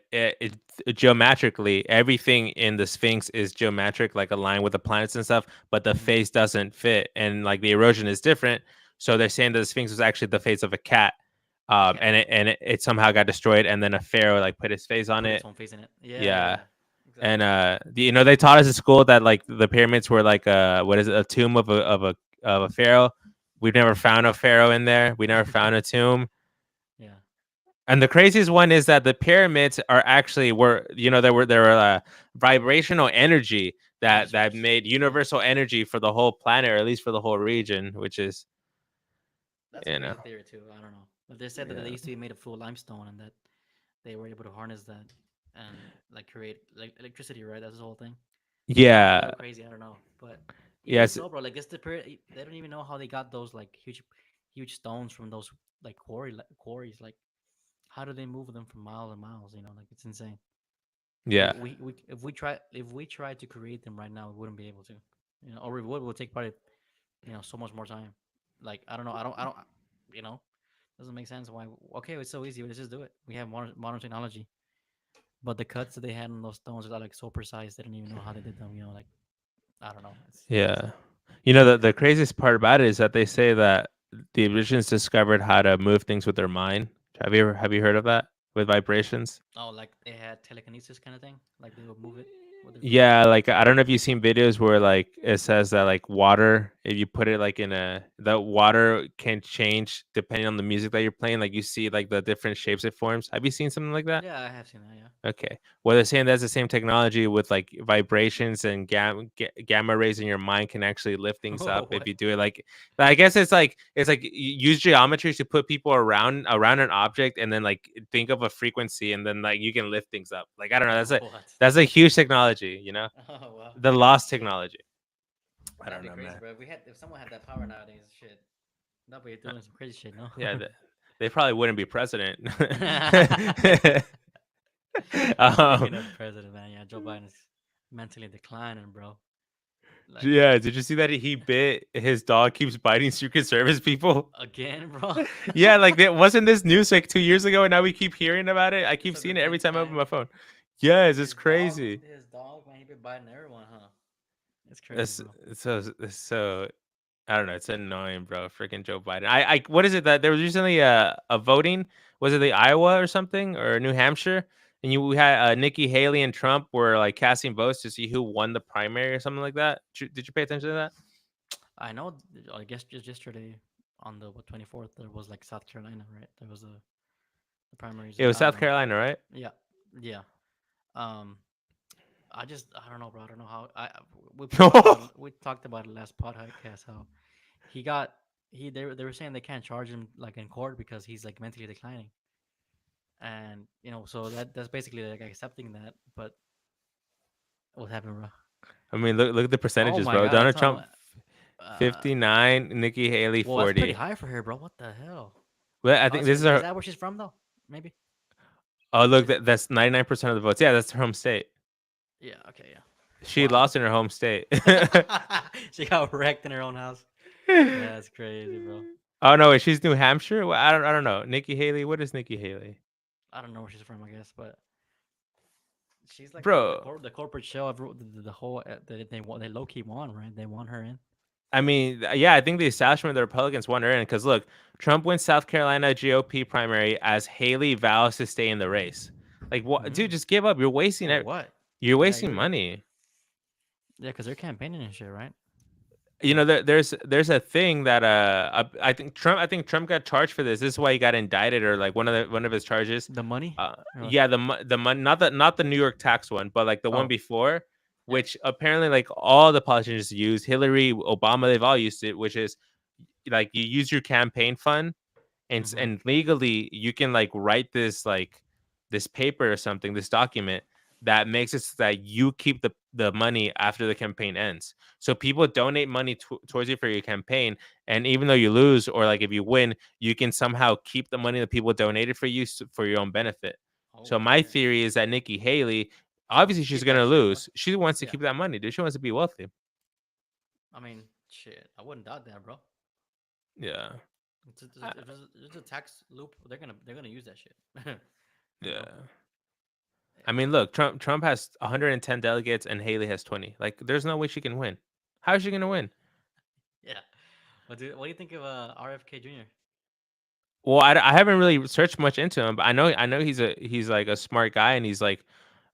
geometrically everything in the Sphinx is geometric, like aligned with the planets and stuff. But the Hmm. face doesn't fit, and like the erosion is different. So they're saying that the Sphinx was actually the face of a cat, A cat, yeah. it somehow got destroyed, and then a pharaoh like put his face on Put its it. own face in it. Yeah, yeah, Yeah, yeah. and Exactly. you know they taught us at school that like the pyramids were like what is it, a tomb of a pharaoh. We've never found a pharaoh in there. We never found a tomb. Yeah. And the craziest one is that the pyramids are actually were there were vibrational energy that Lasers. made Yeah. universal energy for the whole planet, or at least for the whole region, which is That's a you know crazy theory too. I don't know. But they said that they yeah used to be made of full limestone and that they were able to harness that and like create like electricity, right? That's the whole thing. Sounds a yeah little crazy. I don't know, but even yes so, bro, like it's the period. They don't even know how they got those like huge stones from those like quarries. Like, how do they move them from miles and miles? You know, like it's insane. yeah If we tried to create them right now, we wouldn't be able to. You know, or we would. It would take probably so much more time. Like I don't know. I don't. You know, doesn't make sense. Why? Okay, it's so easy. Let's just do it. We have modern technology, but the cuts that they had on those stones are like so precise. They didn't even know how they did them. You know, like I don't know. It's crazy. yeah you know the craziest part about it is that they say that the Egyptians discovered how to move things with their mind. Have you heard of that with vibrations? Oh, like they had telekinesis kind of thing. Like they would move it with their fingers. Yeah, like I don't know if you've seen videos where like it says that like water, if you put it like in a the water can change depending on the music that you're playing. Like you see like the different shapes it forms. Have you seen something like that? Yeah, I have seen that. Yeah. Okay. Well, they're saying that's the same technology with like vibrations and gamma rays in your mind can actually lift things Oh, up if what? you do it like. I guess it's like use geometry to put people around an object and then like think of a frequency and then like you can lift things up. Like I don't know. What? That's a huge technology. You know, Oh wow. the lost technology. I That'd don't be know, crazy, man. bro. If someone had that power nowadays, shit, that'd be Uh, doing some crazy shit, no? Yeah, they probably wouldn't be president. um, Speaking of president, man, yeah, Joe Biden is mentally declining, bro. Like yeah, did you see that he bit his dog keeps biting Secret Service people? again, bro. Yeah, like that wasn't this news like 2 years ago, and now we keep hearing about it. I keep So seeing did it every his time I open man, my phone. Yes, it's his dog, crazy. man, he been biting everyone, huh? It's crazy, It's, bro. it's so I don't know. It's annoying, bro. Freaking Joe Biden. What is it that there was recently a voting? Was it the Iowa or something or New Hampshire? And you we had Nikki Haley and Trump were like casting votes to see who won the primary or something like that. Did you pay attention to that? I know. I guess just yesterday on the 24th there was like South Carolina, right? There was the primaries. It was I don't South know. Carolina, right? Yeah, yeah. Um, I don't know, bro. I don't know how we talked about it last podcast how he got they were saying they can't charge him like in court because he's like mentally declining, and so that's basically like accepting that. But what happened, bro? I mean, look at the Oh percentages, my bro. god, I Donald told him. Trump 59, Nikki Haley Well, that's pretty 40. high for her, bro. What the hell? Well, I Oh, think so this is is our. that where she's from though? Maybe. Oh, look, Is that's 99% of the votes. Yeah, that's her home state. Yeah. Okay. Yeah. She Wow. lost in her home state. She got wrecked in her own house. That's crazy, bro. Oh no, wait, she's New Hampshire. Well, I don't know. Nikki Haley. What is Nikki Haley, I don't know where she's from, I guess, but she's like bro? the corporate shell of the whole they low key won, right? They won her in. I mean, yeah, I think the establishment of the Republicans won her in because look, Trump wins South Carolina GOP primary as Haley vows to stay in the race. Like, what, dude? Mm. Just give up. You're wasting For it. what? You're Yeah, wasting you're right. money. Yeah, because they're campaigning and shit, right? You know, there's a thing that I think Trump got charged for this. This is why he got indicted or like one of his charges. The money. Or what? Yeah, the money, not the New York tax one, but like the one Oh, before, yeah. which apparently like all the politicians use. Hillary, Obama, they've all used it, which is like you use your campaign fund Mm-hmm. and legally you can like write this paper or something, this document that makes it so that you keep the money after the campaign ends. So people donate money towards you for your campaign, and even though you lose or like if you win, you can somehow keep the money that people donated for you for your own benefit. So Oh my shit. theory is that Nikki Haley, obviously she's Keep that gonna shit, bro. lose. She wants to Yeah. keep that money, dude. She wants to be wealthy. I mean, shit. I wouldn't doubt that, bro. Yeah. Uh, It's a tax loop. They're gonna use that shit. you know. yeah. I Yeah. mean, look, Trump has 110 delegates and Haley has 20. Like, there's no way she can win. How is she gonna win? Yeah. What do you think of RFK Jr.? Well, I haven't really searched much into him, but I know he's like a smart guy, and he's like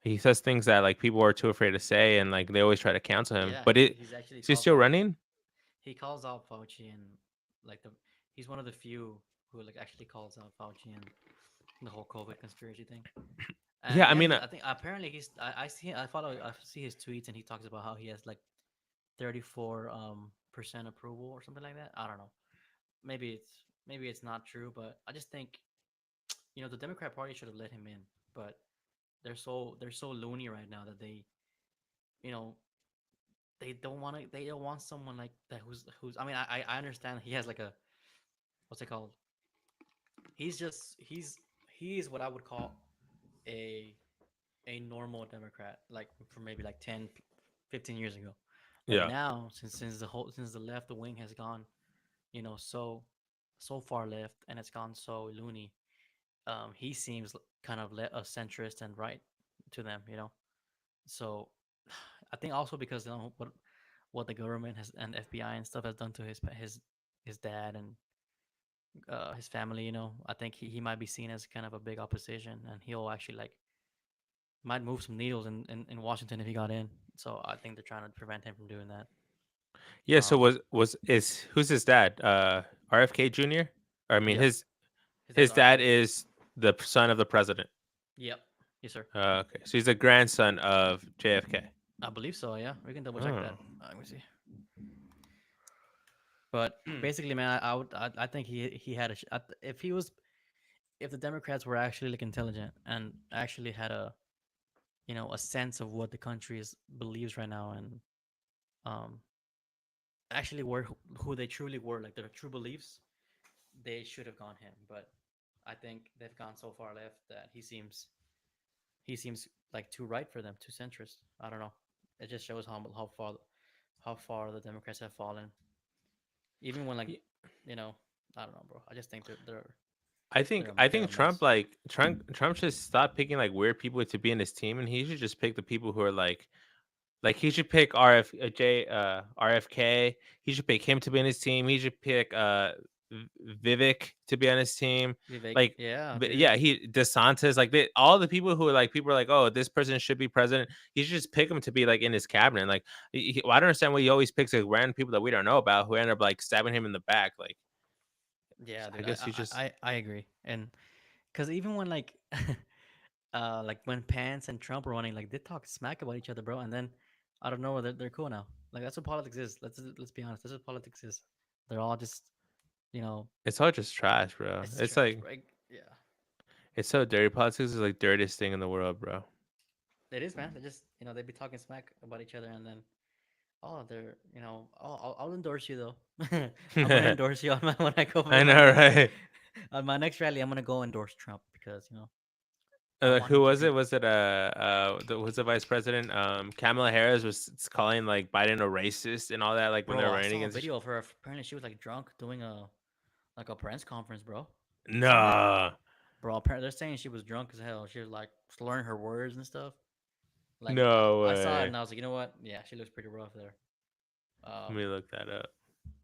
he says things that like people are too afraid to say, and like they always try to cancel him. Yeah, But he's actually is he calls still out running? he calls out Fauci and like he's one of the few who like actually calls out Fauci and the whole COVID conspiracy thing. And Yeah, I yeah, mean, I think apparently I see his tweets and he talks about how he has like 34 percent approval or something like that. I don't know. Maybe it's not true, but I just think the Democrat Party should have let him in, but they're so loony right now that you know they don't want someone like that who's I mean I understand he has like a what's it called, he's what I would call a a normal Democrat, like from maybe like 10, 15 years ago. But yeah, now, since the left wing has gone, so far left and it's gone so loony, he seems kind of a centrist and right to them. So I think also because what the government has and FBI and stuff has done to his dad and his family. I think he might be seen as kind of a big opposition, and he'll actually like might move some needles in Washington if he got in. So I think they're trying to prevent him from doing that. yeah. So Um, was is who's his dad? RFK Jr. Or, I mean, yep, his dad's his dad RFK. is the son of the president. Yep, yes sir. Okay, so he's a grandson of JFK. I believe so. Yeah, we can double check Oh. that. Let me see. But basically, man, I think he had if he was if the Democrats were actually like intelligent and actually had a sense of what the country believes right now and um actually were who they truly were, like their true beliefs, they should have gone him. But I think they've gone so far left that he seems like too right for them, too centrist. I don't know. It just shows how far the Democrats have fallen. Even when like Y- you know, I don't know, bro. I just think I they're think a, I they're think a mess. Trump should stop picking like weird people to be in his team, and he should just pick the people who are like he should pick RFK. He should pick him to be in his team. He should pick Vivek to be on his team. Vivek, Like, yeah, but dude. yeah, he DeSantis, like all the people who are like people are like, oh, this person should be president. He should just pick him to be like in his cabinet. Like, I don't understand why he always picks like random people that we don't know about who end up like stabbing him in the back. Like, Yeah, I dude. I guess he I just I, I agree. And because even when like when Pence and Trump were running, like they talk smack about each other, bro. And then I don't know, they're cool now. Like that's what politics is. Let's be honest. That's what politics is. They're all just you know it's all just trash, bro. it's It's trash, like bro. Yeah, it's so dirty. Politics is like dirtiest thing in the world, bro. it is, man. They just they be talking smack about each other, and then they're I'll endorse you though. I'm gonna endorse you on when I go for I my know, next right? on my next rally. I'm gonna go endorse Trump because I want Who him to was it? be. Was it was the vice president? Kamala Harris was calling like Biden a racist and all that, like when they Bro, were I running saw a against. video of her. Apparently, she was like drunk doing a press conference, bro. You seen that? No, Bro, apparently they're saying she was drunk as hell. She was like slurring her words and stuff. Like no I saw it way. and I was like, you know what? Yeah, she looks pretty rough there. Let Um, me look that up.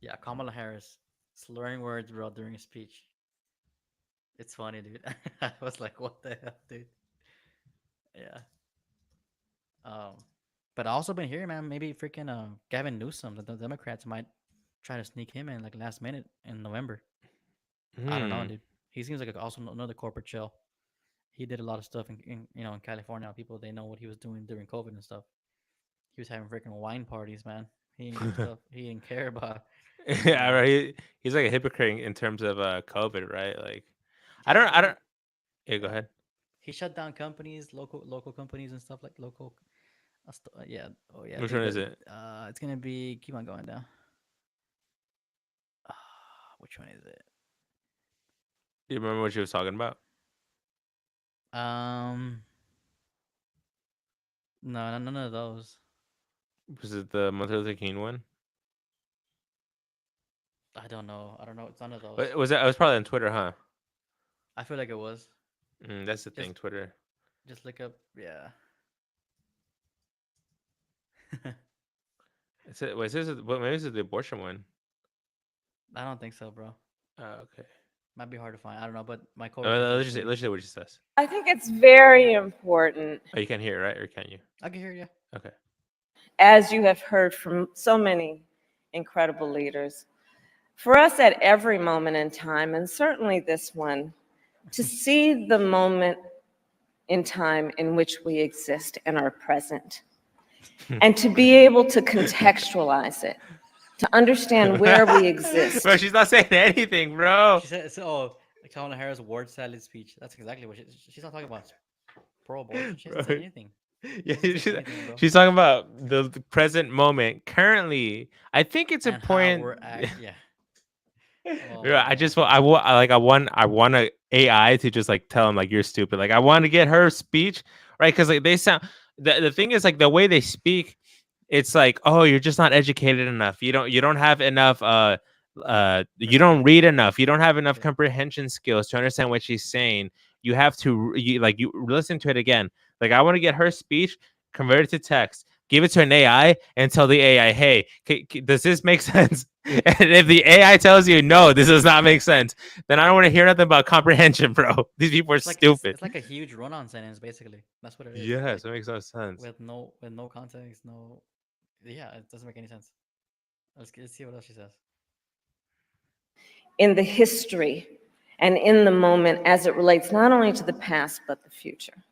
yeah, Kamala Harris slurring words, bro, during a speech. It's funny, dude. I was like, what the hell, dude? Yeah. Um, but I also been hearing, man, maybe freaking Gavin Newsom, the Democrats might try to sneak him in like last minute in November. I don't know, Hmm. dude. He seems like also another corporate shell. He did a lot of stuff in California. People they know what he was doing during COVID and stuff. He was having freaking wine parties, man. He didn't give stuff. He didn't care about you Yeah, know. right. He's like a hypocrite in terms of COVID, right? Like, Yeah, I dude. don't. Yeah, go Yeah, ahead. he shut down companies, local companies and stuff like local. Yeah. Oh yeah, Which dude. one is it? It's gonna be. Keep on going down. Which one is it? Do you remember what she was talking about? Um, no, none of those. Was it the Martin Luther King one? I don't know. I don't know. It's none of those. Was that? It was probably on Twitter, huh? I feel like it was. That's the Just thing, Twitter. just look up. Yeah. Is it? Wait, this is well, maybe this is the abortion one. I don't think so, bro. Oh, okay. Might be hard to find. I don't know, but my coworker Let's texted just say, me. let's just say what she says. I think it's very important, Oh, you can't hear it, right? Or can you? I can hear you. Okay. as you have heard from so many incredible leaders, for us at every moment in time, and certainly this one, to see the moment in time in which we exist and are present, and to be able to contextualize it, to understand where we exist. Bro, she's not saying anything, bro. She said, so, "Oh, like Kamala Harris' word salad speech." That's exactly what she's not talking about pro-abortion. She hasn't said Bro. anything. Yeah, She hasn't said anything, bro. she's talking about the present moment. Currently, I think it's And how important. we're act. Yeah. Oh Bro, my I god. just want, I want a AI to just like tell him like you're stupid. Like I want to get her speech right because like they sound. The thing is like the way they speak, it's like, oh, you're just not educated enough. You don't have enough you don't read enough. You don't have enough Yeah. comprehension skills to understand what she's saying. You have to you listen to it again. Like I want to get her speech, convert it to text, give it to an AI, and tell the AI, hey, does this make sense? And if the AI tells you no, this does not make sense, then I don't want to hear nothing about comprehension, bro. These people are It's like it's, stupid. it's like a huge run-on sentence, basically. That's what it is. Yes, Like it makes no sense. with no context, no. Yeah, it doesn't make any sense. Let's see what else she says. In the history and in the moment as it relates not only to the past but the future.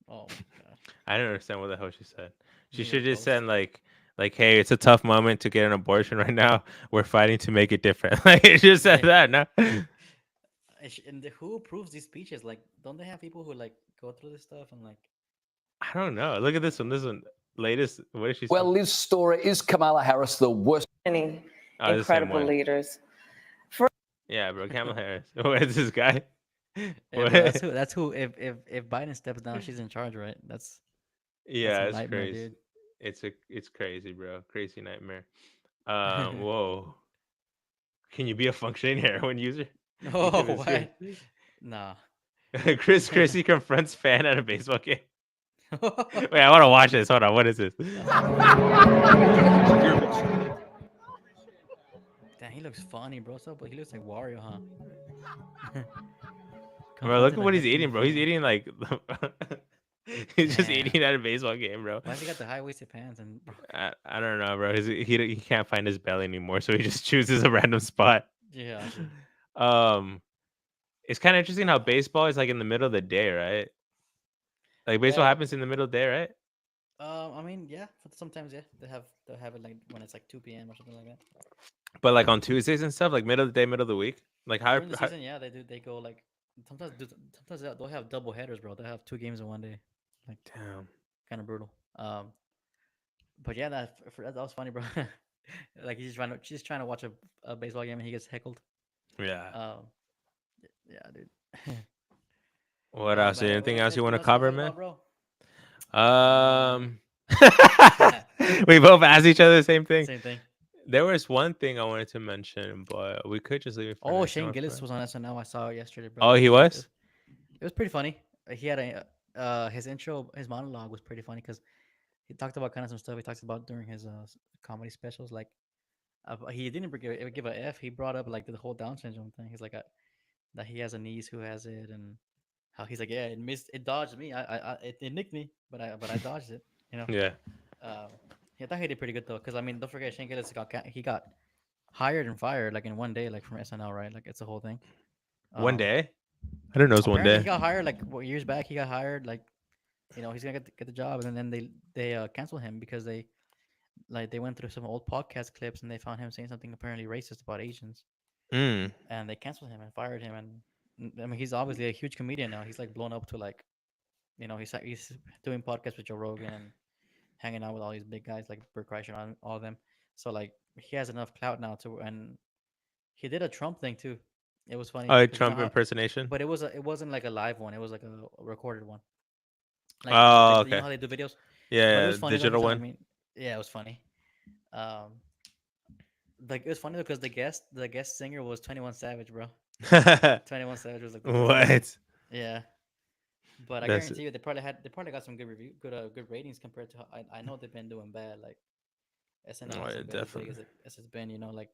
Oh my god. I don't understand what the hell she said. She Neither, should just bro. said like, hey, it's a tough moment to get an abortion right now. We're fighting to make it different. Like it just said that. No, And who approves these speeches? Like, don't they have people who like go through this stuff and like? I don't know. Look at this one. This one, latest. What is she? Well, Liz Storer, is Kamala Harris the worst? Many Oh, the same incredible one. leaders. Yeah, bro. Kamala Harris. What is this guy? Yeah, What? bro, that's who. If Biden steps down, she's in charge, right? That's Yeah, a it's nightmare, crazy. dude. It's crazy, bro. Crazy nightmare. Whoa. Can you be a functioning heroin user? Oh, YouTube is good. what? Nah. Chris Christie confronts fan at a baseball game. Wait, I want to watch this. Hold on. What is this? Damn, he looks funny, bro. So, but he looks like Wario, huh? Bro, look Confronted at a what he's hefty eating, bro. He's fan. eating like he's just Damn. eating at a baseball game, bro. Why has he got the high waisted pants and bro? I don't know, bro. He can't find his belly anymore, so he just chooses a random spot. Yeah, dude. Um, it's kind of interesting how baseball is like in the middle of the day, right? Like baseball Well, happens in the middle of the day, right? I mean, yeah. Sometimes, yeah, they'll have it like when it's like 2 p.m. or something like that. But like on Tuesdays and stuff, like middle of the day, middle of the week. Like During the season, yeah, they do. They go like sometimes they'll have double headers, bro. They'll have 2 games in one day. Like damn. kind of brutal. But yeah, that was funny, bro. Like she's trying to watch a baseball game and he gets heckled. Yeah. Yeah, dude. What else? But Anything else you want to else you want cover, talk man? about, bro? Um, we both asked each other the same thing. Same thing. There was one thing I wanted to mention, but we could just leave it for Oh, next Shane time, Gillis bro. was on SNL. I saw it yesterday, bro. Oh, he was? It was pretty funny. He had his intro, his monologue was pretty funny because he talked about kind of some stuff he talks about during his comedy specials. Like he didn't give a F. He brought up like the whole Down syndrome thing. He's like that he has a niece who has it, and how he's like, yeah, it dodged me. It nicked me, but I dodged it. You know. Yeah. Um, yeah, I thought he did pretty good though, because I mean, don't forget Shane Gillis he got hired and fired like in one day, like from SNL, right? Like it's a whole thing. One Um, day? I don't know. It's one Apparently he day. got hired like years back. He got hired like, he's gonna get the job, and then they canceled him because they went through some old podcast clips and they found him saying something apparently racist about Asians, Mm. and they canceled him and fired him. And I mean, he's obviously a huge comedian now. He's like blown up to like He's doing podcasts with Joe Rogan and hanging out with all these big guys like Bert Kreischer and all of them. So like he has enough clout now to, and he did a Trump thing too. It was funny Oh, because you know Trump how, impersonation. but it wasn't like a live one. It was like a recorded one. Like Oh, you know okay. how they do videos, but it Yeah, was yeah, funny though digital because I one. mean, yeah, it was funny. Um, like it was funny because the guest singer was 21 Savage, bro. 21 Savage was like the guest singer. What? Yeah, but I That's guarantee you they probably got some good good ratings compared to I know they've been doing bad. Like SNL oh, yeah, hasn't been as big definitely. as it's been, like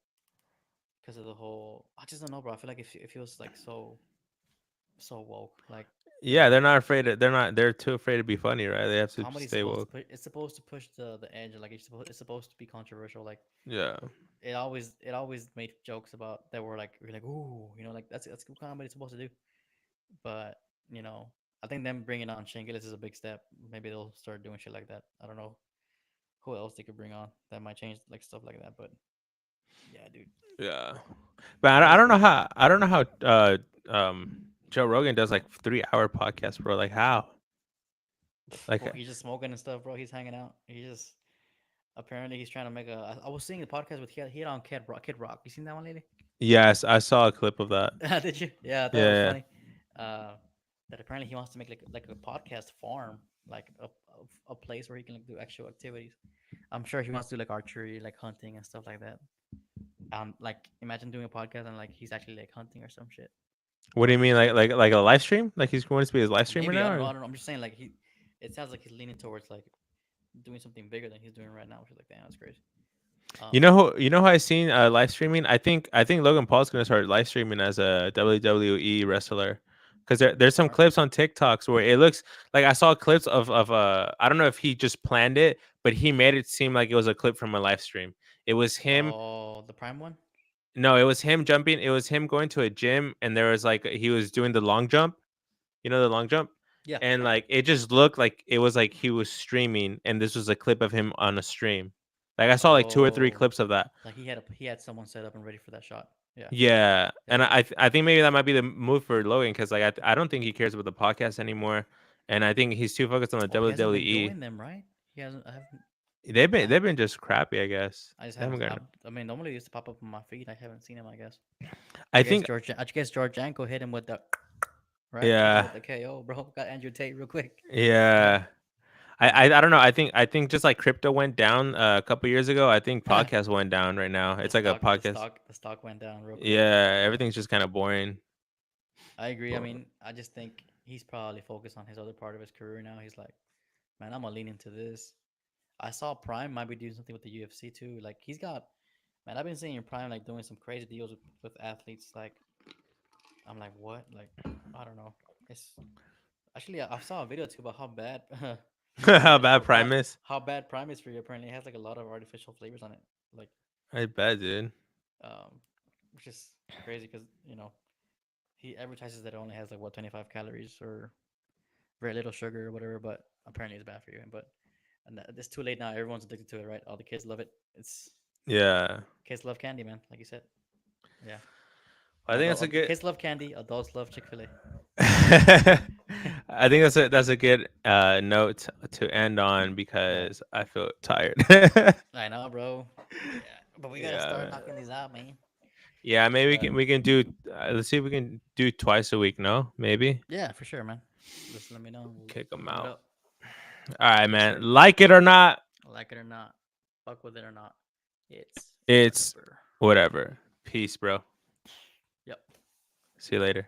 because of the whole. I just don't know, bro. I feel like it feels like so woke. Like Yeah, they're not afraid. They're not. They're too afraid to be funny, right? They have to comedy's stay supposed to woke. push the edge. Like it's supposed to be controversial. Like Yeah. it always made jokes about that were like we're like ooh, like that's what comedy's supposed to do. But I think them bringing on Shane Gillis is a big step. Maybe they'll start doing shit like that. I don't know who else they could bring on that might change like stuff like that. But yeah, dude, Yeah. But I crazy, don't know bro. how. I don't know how. Joe Rogan does like 3 hour podcast, bro. Like how? Like Bro, he's just smoking and stuff, bro. He's hanging out. He just apparently he's trying to make a. I was seeing the podcast with he had on Kid Rock. You seen that one lately? yes, I saw a clip of that. Did you? Yeah, I thought it was Yeah. funny. Uh, that apparently he wants to make like a podcast farm, like a place where he can like, do actual activities. I'm sure he wants to do like archery, like hunting and stuff like that. Like imagine doing a podcast and like he's actually like hunting or some shit. What do Or you mean, he's like a live stream? Like he's going to be his live streamer maybe I now? don't know. Or? I don't know. I'm just saying like he. It sounds like he's leaning towards like doing something bigger than he's doing right now, which is like damn, that's crazy. You Um, know who? You know who I seen live streaming? I think Logan Paul's gonna start live streaming as a WWE wrestler. Because there's some smart. clips on TikToks where it looks like I saw clips of I don't know if he just planned it, but he made it seem like it was a clip from a live stream. It was him. Oh, the Prime one. No, it was him jumping. It was him going to a gym, and there was like he was doing the long jump. You know the long jump, Yeah. and like it just looked like it was like he was streaming, and this was a clip of him on a stream. Like I saw like 2 or 3 Oh, clips of that. like he had someone set up and ready for that shot. Yeah. Yeah, Yeah. and I think maybe that might be the move for Logan because like I don't think he cares about the podcast anymore, and I think he's too focused on the Oh, he hasn't been WWE. doing them, right? He hasn't. I haven't. They've been I, they've been just crappy, I guess. I just They haven't haven't. gotten. I mean, normally they used to pop up on my feed. I haven't seen him. I guess. I think I guess George Janko hit him with the right. Hit him yeah, with the KO, bro. Got Andrew Tate real quick. Yeah. yeah. I don't know. I think just like crypto went down a couple years ago. I think podcast went down right now. the It's like a stock, the podcast. stock, the stock went down real quick. Yeah, everything's just kind of boring. I agree. I But mean, I just think he's probably focused on his other part of his career now. He's like, man, I'm gonna lean into this. I saw Prime might be doing something with the UFC too. Like he's got, man, I've been seeing Prime like doing some crazy deals with athletes. Like I'm like, what? Like I don't know. It's actually I saw a video too about how bad Prime how is bad for Prime is? how bad Prime is for you. Apparently, it has like a lot of artificial flavors on it. Like I bet, dude. um, which is crazy because he advertises that it only has like what 25 calories or very little sugar or whatever, but apparently it's bad for you. But it's too late now. Everyone's addicted to it, right? All the kids love it. It's Yeah, kids love candy, man. Like you said, yeah. I think that's a good. Kids love candy. Adults love Chick-Fil-A. I think that's a good note to end on Yeah, because I feel tired. I know, bro. Yeah, but we gotta yeah, start man. knocking these out, man. Yeah, maybe we But can we can do. Let's see if we can do twice a week. No, maybe yeah, for sure, man. Just let me know. kick We'll them do it out. up. All right, Yes, man. sir. Like it or not, Like it or not, fuck with it or not, it's it's whatever. whatever. Peace, bro. Yep. See you later.